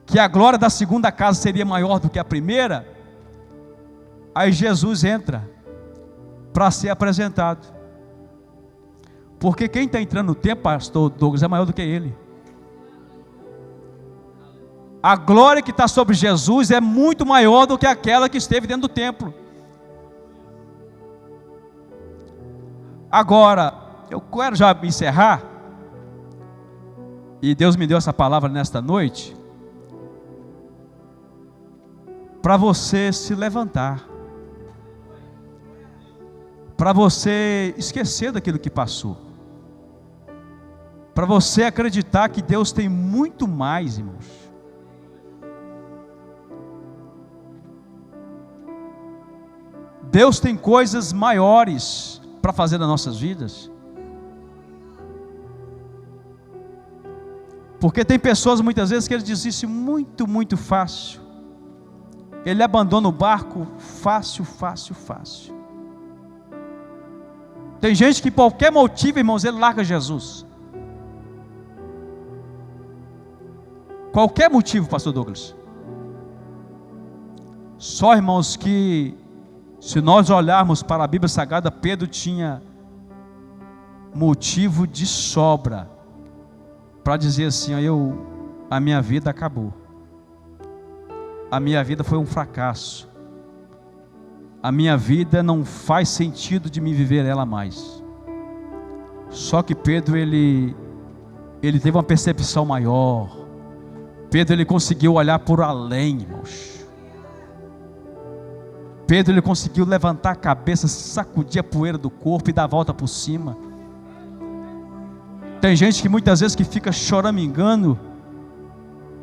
que a glória da segunda casa seria maior do que a primeira, aí Jesus entra para ser apresentado. Porque quem está entrando no templo, pastor Douglas, é maior do que ele. A glória que está sobre Jesus é muito maior do que aquela que esteve dentro do templo. Agora, eu quero já encerrar, e Deus me deu essa palavra nesta noite, para você se levantar, para você esquecer daquilo que passou, para você acreditar que Deus tem muito mais, irmãos. Deus tem coisas maiores para fazer nas nossas vidas. Porque tem pessoas muitas vezes que ele diz isso muito fácil. Ele abandona o barco fácil. Tem gente que por qualquer motivo, irmãos, ele larga Jesus. Qualquer motivo, pastor Douglas. Só, irmãos, que se nós olharmos para a Bíblia Sagrada, Pedro tinha motivo de sobra para dizer assim: a minha vida acabou, a minha vida foi um fracasso, a minha vida não faz sentido de me viver ela mais. Só que Pedro, ele teve uma percepção maior. Pedro, ele conseguiu olhar por além, irmãos. Pedro, ele conseguiu levantar a cabeça, sacudir a poeira do corpo e dar a volta por cima. Tem gente que muitas vezes que fica choramingando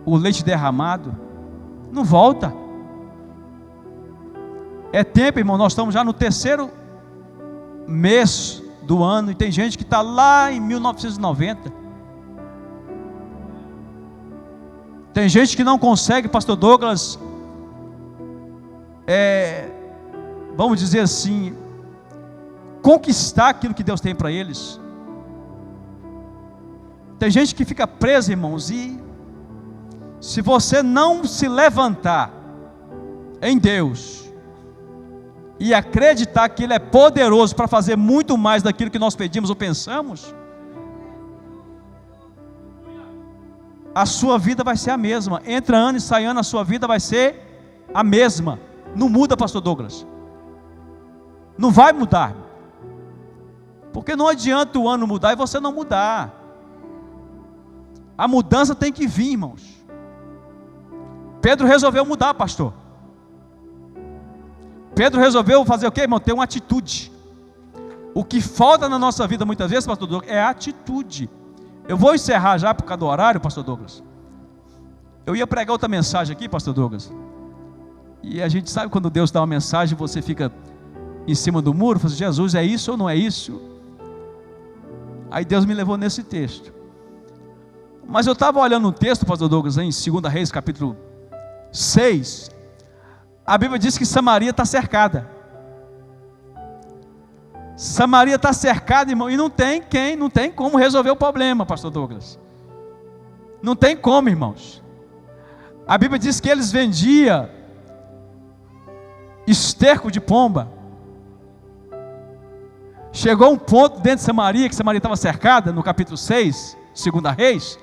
o leite derramado, não volta. É tempo, irmão, nós estamos já no 3º mês do ano, e tem gente que está lá em 1990. Tem gente que não consegue, pastor Douglas, vamos dizer assim, conquistar aquilo que Deus tem para eles. Tem gente que fica presa, irmãos, e se você não se levantar em Deus e acreditar que Ele é poderoso para fazer muito mais daquilo que nós pedimos ou pensamos, a sua vida vai ser a mesma. Entra ano e sai ano, a sua vida vai ser a mesma. Não muda, pastor Douglas. Não vai mudar. Porque não adianta o ano mudar e você não mudar. A mudança tem que vir, irmãos. Pedro resolveu mudar, pastor. Pedro resolveu fazer o quê, irmão? Ter uma atitude. O que falta na nossa vida muitas vezes, pastor Douglas, é atitude. Eu vou encerrar já por causa do horário, pastor Douglas. Eu ia pregar outra mensagem aqui, pastor Douglas. E a gente sabe quando Deus dá uma mensagem, você fica em cima do muro, fala assim: Jesus, é isso ou não é isso? Aí Deus me levou nesse texto. Mas eu estava olhando um texto, pastor Douglas, em 2 Reis, capítulo 6. A Bíblia diz que Samaria está cercada. Samaria está cercada, irmão, e não tem como resolver o problema, pastor Douglas. Não tem como, irmãos. A Bíblia diz que eles vendiam esterco de pomba. Chegou um ponto dentro de Samaria, que Samaria estava cercada, no capítulo 6, 2 Reis,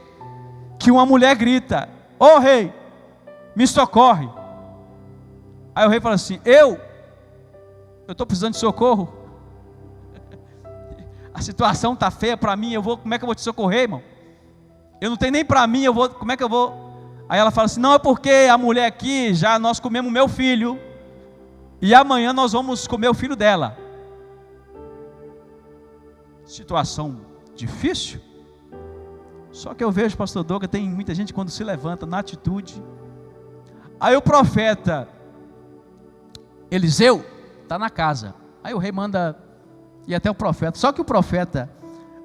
que uma mulher grita: ô rei, me socorre. Aí o rei fala assim: eu estou precisando de socorro. A situação está feia para mim, como é que eu vou te socorrer, irmão? Eu não tenho nem para mim, como é que eu vou? Aí ela fala assim: não, é porque a mulher aqui, já nós comemos meu filho, e amanhã nós vamos comer o filho dela. situação difícil. Só que eu vejo, pastor Douglas, tem muita gente quando se levanta na atitude. Aí o profeta Eliseu está na casa. Aí o rei manda ir até o profeta. Só que o profeta,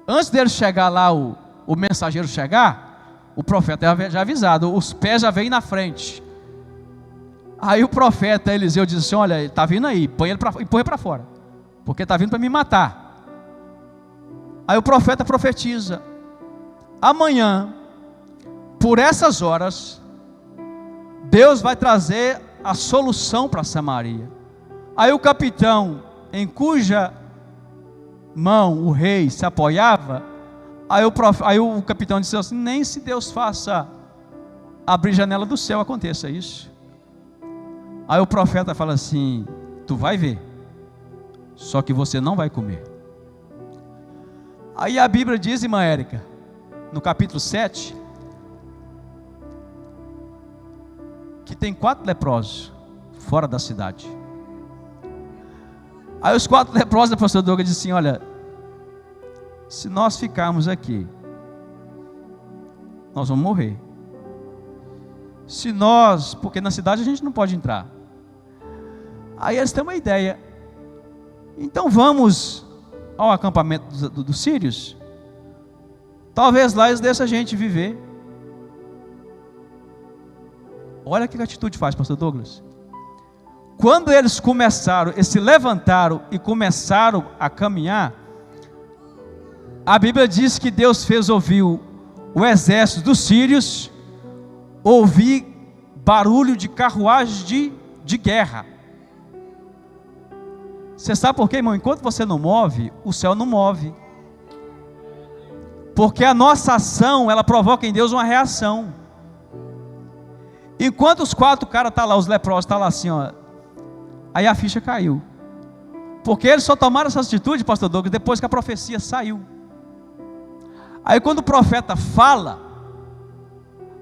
antes dele chegar lá, o mensageiro chegar, o profeta já avisado, os pés já vêm na frente. Aí o profeta Eliseu diz assim: olha, ele está vindo aí, põe ele para fora, porque está vindo para me matar. Aí o profeta profetiza: amanhã, por essas horas, Deus vai trazer a solução para Samaria. Aí o capitão, em cuja mão o rei se apoiava, aí o capitão disse assim: nem se Deus faça abrir janela do céu aconteça isso. Aí o profeta fala assim: tu vai ver, só que você não vai comer. Aí a Bíblia diz, irmã Érica, no capítulo 7, que tem 4 leprosos fora da cidade. Aí os 4 leprosos, a pastora Douglas disse assim: olha, se nós ficarmos aqui, nós vamos morrer. Se nós, porque na cidade a gente não pode entrar. Aí eles têm uma ideia: então vamos ao acampamento dos sírios, talvez lá eles deixem a gente viver. Olha que atitude faz, pastor Douglas. Quando eles começaram, eles se levantaram e começaram a caminhar, a Bíblia diz que Deus fez ouvir o exército dos sírios, ouvir barulho de carruagem de guerra. Você sabe por quê, irmão? Enquanto você não move, o céu não move. Porque a nossa ação, ela provoca em Deus uma reação. Enquanto os 4 caras estão lá, os leprosos estão lá assim, ó, aí a ficha caiu. Porque eles só tomaram essa atitude, pastor Douglas, depois que a profecia saiu. Aí quando o profeta fala,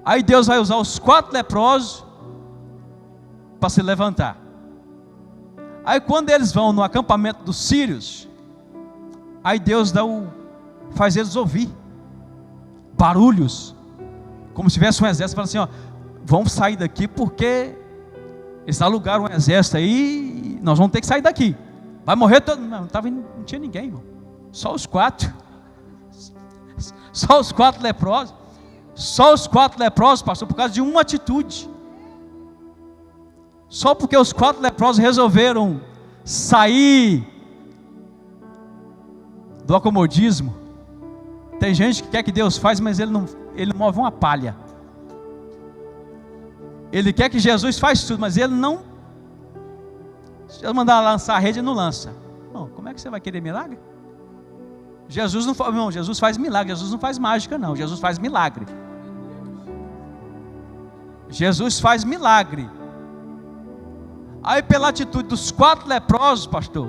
aí Deus vai usar os 4 leprosos para se levantar. Aí quando eles vão no acampamento dos sírios, aí Deus faz eles ouvir barulhos, como se tivesse um exército, falando assim: ó, vamos sair daqui porque eles alugaram um exército aí, nós vamos ter que sair daqui, vai morrer todo mundo. Não tinha ninguém, irmão. Só os 4, só os 4 leprosos, só os 4 leprosos, pastor, por causa de uma atitude. Só porque os 4 leprosos resolveram sair do acomodismo. Tem gente que quer que Deus faça, mas ele não move uma palha. Ele quer que Jesus faça tudo, mas ele não. Se ele mandar lançar a rede, ele não lança. Não, como é que você vai querer milagre? Jesus não faz, irmão, Jesus faz milagre, Jesus não faz mágica não, Jesus faz milagre. Jesus faz milagre. Aí pela atitude dos 4 leprosos, pastor,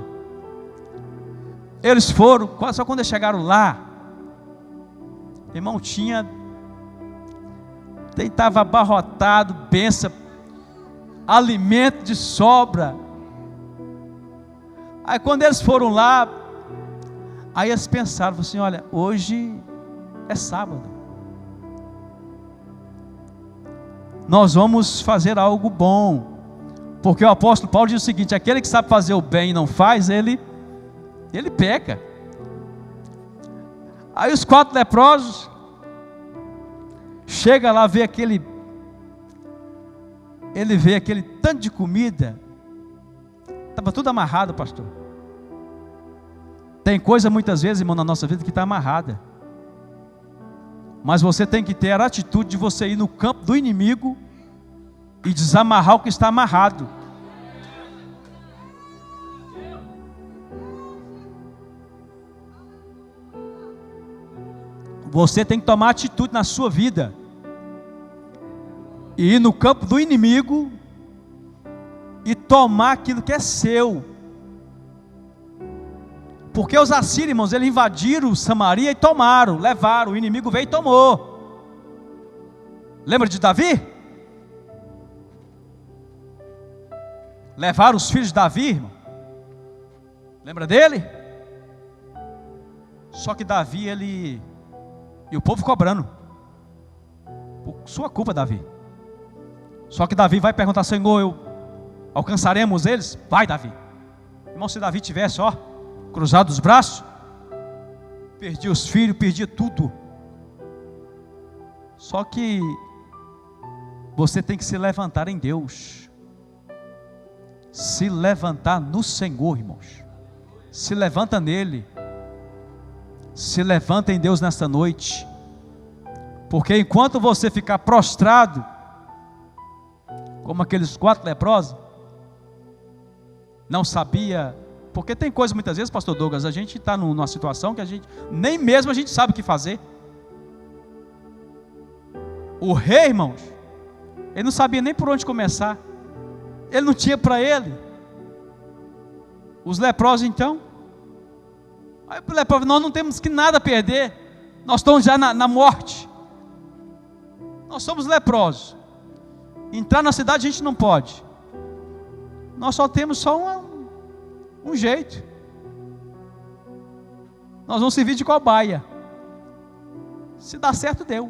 eles foram, só quando eles chegaram lá, irmão, estava abarrotado, bênção, alimento de sobra. Aí quando eles foram lá, aí eles pensaram assim: olha, hoje é sábado, nós vamos fazer algo bom. Porque o apóstolo Paulo diz o seguinte: aquele que sabe fazer o bem e não faz, ele peca. Aí os 4 leprosos chega lá, vê aquele tanto de comida, estava tudo amarrado, pastor. Tem coisa muitas vezes, irmão, na nossa vida que está amarrada, mas você tem que ter a atitude de você ir no campo do inimigo e desamarrar o que está amarrado. Você tem que tomar atitude na sua vida e ir no campo do inimigo e tomar aquilo que é seu. Porque os assírios, irmãos, eles invadiram Samaria e tomaram, levaram, o inimigo veio e tomou. Lembra de Davi? Levaram os filhos de Davi, irmão. Lembra dele? Só que Davi, e o povo cobrando. Por sua culpa, Davi. Só que Davi vai perguntar: Senhor, alcançaremos eles? Vai, Davi. Irmão, se Davi tivesse, cruzado os braços, perdia os filhos, perdia tudo. Só que você tem que se levantar em Deus. Se levantar no Senhor, irmãos. Se levanta nele. Se levanta em Deus nesta noite. Porque enquanto você ficar prostrado, como aqueles 4 leprosos, não sabia. Porque tem coisa muitas vezes, pastor Douglas, a gente está numa situação que nem mesmo a gente sabe o que fazer. O rei, irmãos, ele não sabia nem por onde começar. Ele não tinha para ele. Os leprosos então. Aí o leproso: nós não temos que nada a perder. Nós estamos já na morte. Nós somos leprosos. Entrar na cidade a gente não pode. Nós só temos um jeito. Nós vamos servir de cobaia. Se dá certo, deu.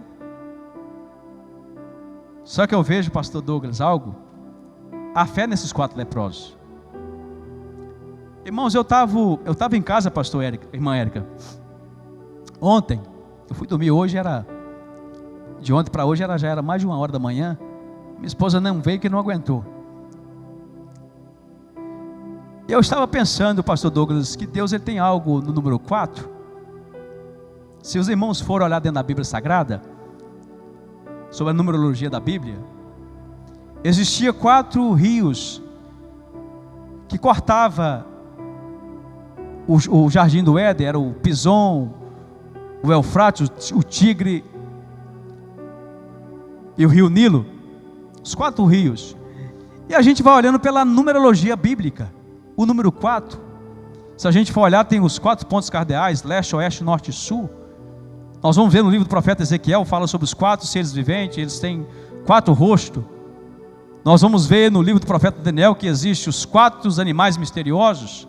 Só que eu vejo, pastor Douglas, a fé nesses 4 leprosos. Irmãos, eu estava em casa, pastor Érica, irmã Érica. Ontem, eu fui dormir hoje, de ontem para hoje já era mais de 1h da manhã. Minha esposa não veio, que não aguentou. Eu estava pensando, pastor Douglas, que Deus ele tem algo no número 4. Se os irmãos forem olhar dentro da Bíblia Sagrada, sobre a numerologia da Bíblia, existia 4 rios que cortava o jardim do Éden. Era o Pison, o Eufrates, o Tigre e o rio Nilo. Os 4 rios. E a gente vai olhando pela numerologia bíblica. O número 4, se a gente for olhar, tem os 4 pontos cardeais: leste, oeste, norte e sul. Nós vamos ver no livro do profeta Ezequiel, fala sobre os 4 seres viventes, eles têm 4 rostos. Nós vamos ver no livro do profeta Daniel que existem os 4 animais misteriosos.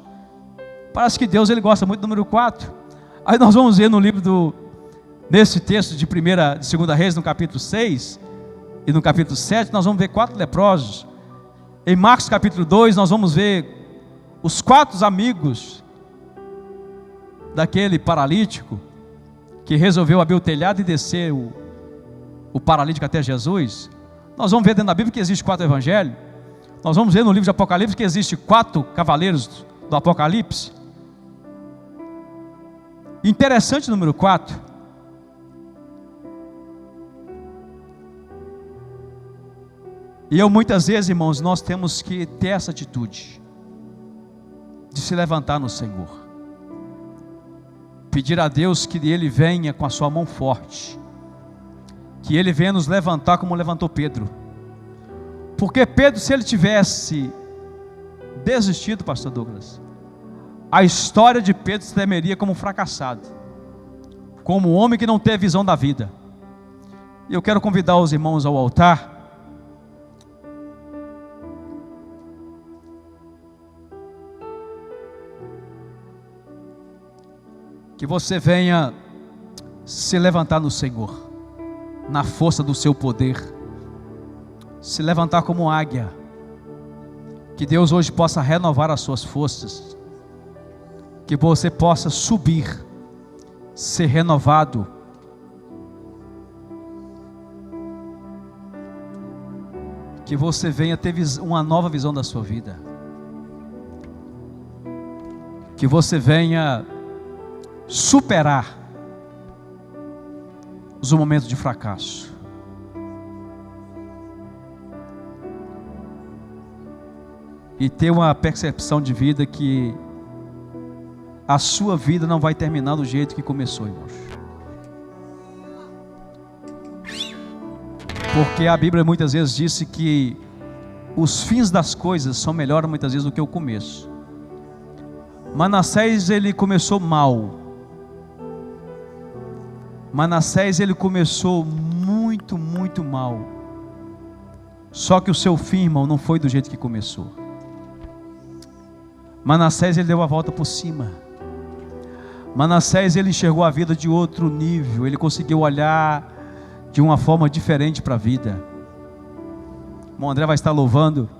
Parece que Deus ele gosta muito do número 4. Aí nós vamos ver no livro nesse texto de 2 Reis, no capítulo 6 e no capítulo 7, nós vamos ver 4 leprosos. Em Marcos capítulo 2, nós vamos ver os 4 amigos daquele paralítico que resolveu abrir o telhado e descer o paralítico até Jesus. Nós vamos ver dentro da Bíblia que existe 4 evangelhos. Nós vamos ver no livro de Apocalipse que existe 4 cavaleiros do Apocalipse. Interessante o número 4. E muitas vezes, irmãos, nós temos que ter essa atitude de se levantar no Senhor, pedir a Deus que Ele venha com a sua mão forte, que Ele venha nos levantar como levantou Pedro. Porque Pedro, se ele tivesse desistido, pastor Douglas, a história de Pedro se temeria como um fracassado, como um homem que não teve visão da vida. E eu quero convidar os irmãos ao altar. Que você venha se levantar no Senhor, na força do seu poder, se levantar como águia. Que Deus hoje possa renovar as suas forças, que você possa subir, ser renovado. Que você venha ter uma nova visão da sua vida, que você venha superar os momentos de fracasso. E ter uma percepção de vida que a sua vida não vai terminar do jeito que começou, irmãos. Porque a Bíblia muitas vezes disse que os fins das coisas são melhores muitas vezes do que o começo. Manassés ele começou mal. Manassés ele começou muito mal. Só que o seu fim, irmão, não foi do jeito que começou. Manassés ele deu a volta por cima. Manassés, ele enxergou a vida de outro nível, ele conseguiu olhar de uma forma diferente para a vida. O André vai estar louvando.